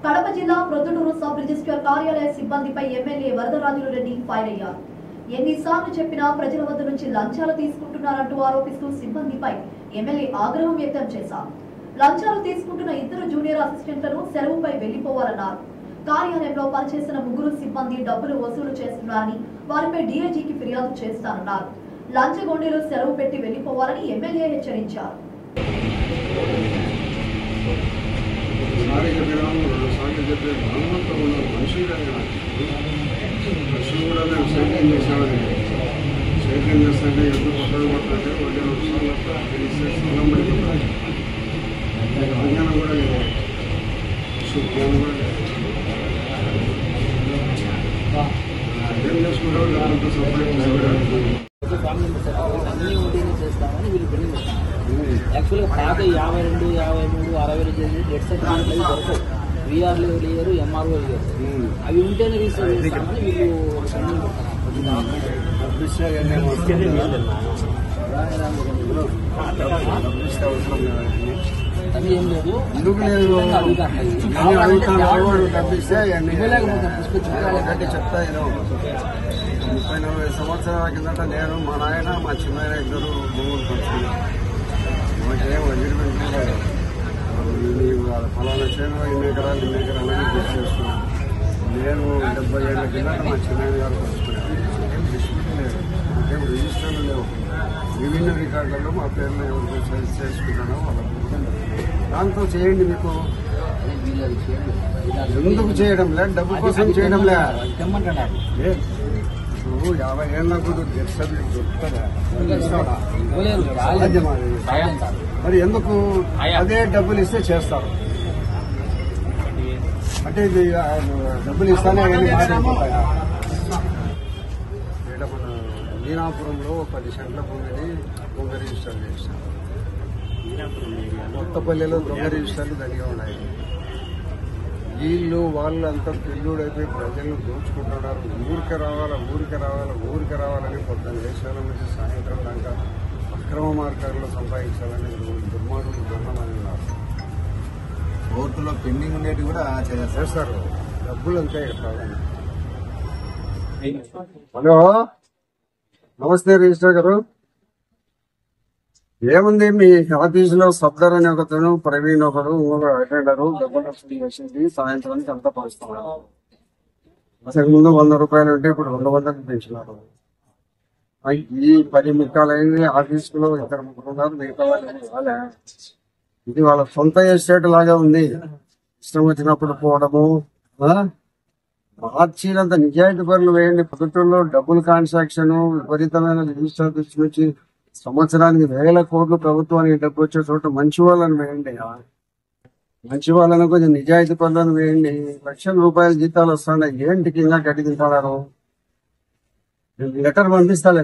కడప జిల్లా Proddatur sub registrar కార్యాలయ సిబ్బందిపై ఎమ్మెల్యే వరదరాజులు రెడ్డి ఫైర్ అయ్యారు. ఎన్నిసార్లు చెప్పినా ప్రజల వద్ద నుంచి లంచాలు తీసుకుంటున్నారంటూ ఆరోపిస్తూ సిబ్బందిపై ఎమ్మెల్యే ఆగ్రహం వ్యక్తం చేశారు. లంచాలు తీసుకుంటున్న ఇద్దరు జూనియర్ అసిస్టెంట్లను సెలవుపై వెళ్లిపోవాలన్నారు. కార్యాలయంలో పనిచేసిన ముగ్గురు సిబ్బంది డబ్బులు వసూలు చేస్తున్నారని వారిపై డీఐజీకి ఫిర్యాదు చేస్తానన్నారు. లంచగొండీలు సెలవు పెట్టి వెళ్లిపోవాలని ఎమ్మెల్యే హెచ్చరించారు. యాక్చువల్గా పాత 52, 53, 60 డెట్ సర్టిఫికేట్లు దొరకవు. వీఆర్లు లేరు, ఎంఆర్ఓ లేరు. అవి ఉంటేనే రిజిస్టర్ చేస్తామని వీళ్ళు అది ఏం లేదు. ఎందుకు లేదు చెప్తా. 30-40 సంవత్సరాల కిందట నేను, మా నాయన, మా చిన్న ఇద్దరు భూములు పంచుకున్నాం. మాకేం అగ్రిమెంట్ లేదు. ఫలానా చేను 2 ఎకరాలు 2 ఎకరాలు అని గుర్తు చేస్తున్నాను. నేను 70 ఏళ్ళ కిందట మా చిన్న గారు పంచుకున్నాను. ఏం డిస్ప్యూట్ లేదు, మాకేం రిజిస్టర్లు లేవు. విభిన్న రికార్డులలో మా పేర్లు ఎవరికి చేసుకుంటానో వాళ్ళకు దాంతో చేయండి. మీకు ఎందుకు చేయడం లేదు? డబ్బు కోసం చేయడం లేదు. ఇప్పుడు 50 ఏళ్ళకు డెత్ సర్టిఫికేట్ దొరుకుతుందా? మరి ఎందుకు అదే డబ్బులు ఇస్తే చేస్తారు? అంటే ఇది డబ్బులు ఇస్తానే మాట్లాడుకుంటాయా? ఇక్కడ మన మీనాపురంలో 10 సెంట్ల భూమిని దొంగ రిజిస్టర్ చేశారు. కొత్తపల్లిలో దొంగ రిజిస్టర్లు దండిగా ఉన్నాయి. వీళ్ళు వాళ్ళంతా పెళ్ళుడైపోయి ప్రజలను దోచుకుంటున్నారు. ఊరికి రావాలని పొద్దున్న దేశాల నుంచి సాయంత్రం దాకా అక్రమ మార్గాల్లో సంపాదించాలని దుర్మార్గులు దొంగమని ఉన్నారు. కోర్టులో పెండింగ్ ఉండేవి కూడా చేస్తారు. డబ్బులు అంతే. హలో, నమస్తే రిజిస్టర్ గారు. ఏముంది, మీ ఆఫీసులో సబ్దర్ అని ఒకతను, ప్రవీణ్ ఒకరు, అటెండరు డబ్బులు చేసింది సాయంత్రానికి అంతా పంచుతున్నారు. అసలు ముందు 100 రూపాయలు ఉంటే ఇప్పుడు 200 పెంచినారు. ఈ 10 మిక్కాలైంది. ఆఫీసులో 2-3 ఉన్నారు, మిగతా వాళ్ళు. ఇది వాళ్ళ సొంత ఎస్టేట్ లాగా ఉంది. ఇష్టం వచ్చినప్పుడు పోవడము. మార్చినంత నిజాయితీ పనులు వేయండి. పొద్దుటూరులో డబ్బులు ట్రాన్సాక్షన్ విపరీతమైన రిజిస్టర్ తీసుకొచ్చి సంవత్సరానికి 1000 కోట్లు ప్రభుత్వానికి డబ్బు వచ్చే చోట మంచి వాళ్ళని వేయండి. మంచి వాళ్ళని కొంచెం నిజాయితీ పనులను వేయండి. లక్షల రూపాయల జీతాలు వస్తున్నాయి. ఏంటికి ఇంకా గడ్డి తింటున్నారు? లెటర్ పంపిస్తాలే.